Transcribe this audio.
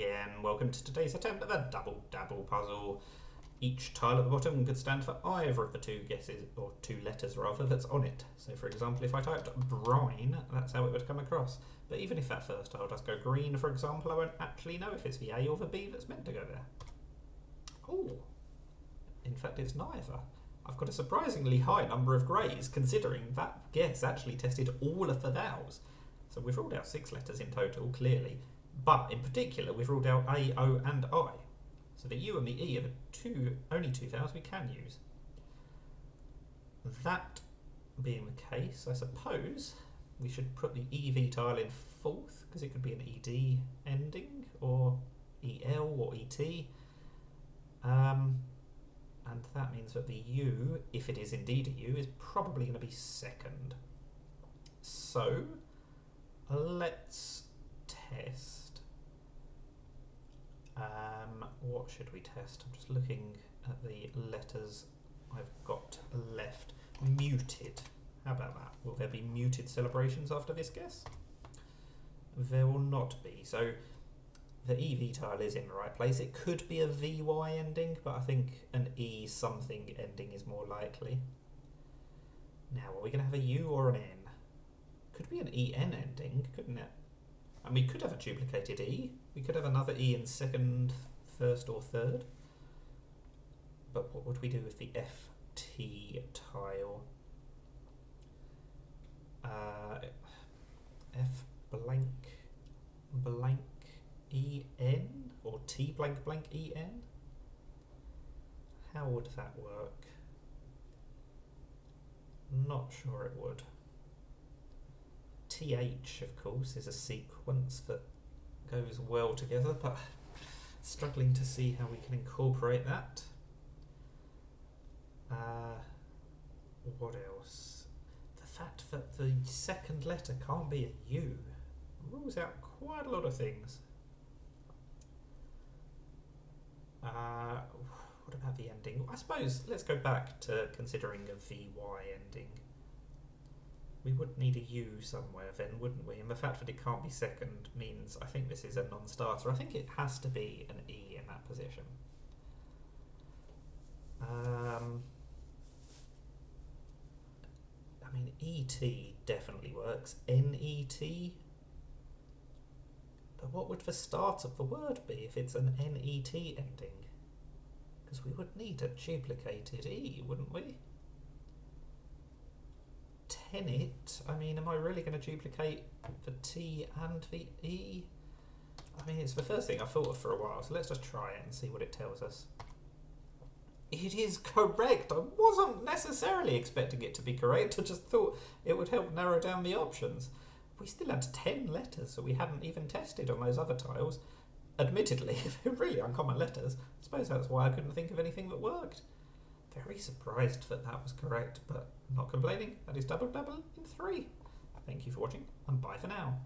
again. Welcome to today's attempt at a double-dabble puzzle. Each tile at the bottom could stand for either of the two guesses, or two letters rather, that's on it. So for example, if I typed brine, that's how it would come across. But even if that first tile does go green, for example, I won't actually know if it's the A or the B that's meant to go there. Oh, in fact it's neither. I've got a surprisingly high number of greys, considering that guess actually tested all of the vowels. So we've ruled out 6 letters in total, clearly. But in particular, we've ruled out A, O and I. So the U and the E are the only two vowels we can use. That being the case, I suppose we should put the EV tile in 4th, because it could be an ED ending, or EL or ET. And that means that the U, if it is indeed a U, is probably going to be 2nd. So let's test. What should we test? I'm just looking at the letters I've got left. Muted. How about that? Will there be muted celebrations after this guess? There will not be. So the EV tile is in the right place. It could be a VY ending, but I think an E something ending is more likely. Now, are we going to have a U or an N? Could be an EN ending, couldn't it? And we could have a duplicated E. We could have another E in 2nd, 1st or 3rd. But what would we do with the FT tile? F blank blank EN or T blank blank EN? How would that work? Not sure it would. TH, of course, is a sequence that goes well together, but struggling to see how we can incorporate that. What else? The fact that the 2nd letter can't be a U rules out quite a lot of things. What about the ending? I suppose let's go back to considering a VY ending. We would need a U somewhere then, wouldn't we? And the fact that it can't be 2nd means I think this is a non-starter. I think it has to be an E in that position. I mean, ET definitely works. NET? But what would the start of the word be if it's an NET ending? Because we would need a duplicated E, wouldn't we? Tenet, I mean, am I really going to duplicate the T and the E? I mean, it's the first thing I thought of for a while, so let's just try it and see what it tells us. It is correct! I wasn't necessarily expecting it to be correct, I just thought it would help narrow down the options. We still had 10 letters that we hadn't even tested on those other tiles. Admittedly, they're really uncommon letters. I suppose that's why I couldn't think of anything that worked. Very surprised that that was correct, but not complaining. That is Double-Dabble in 3. Thank you for watching, and bye for now.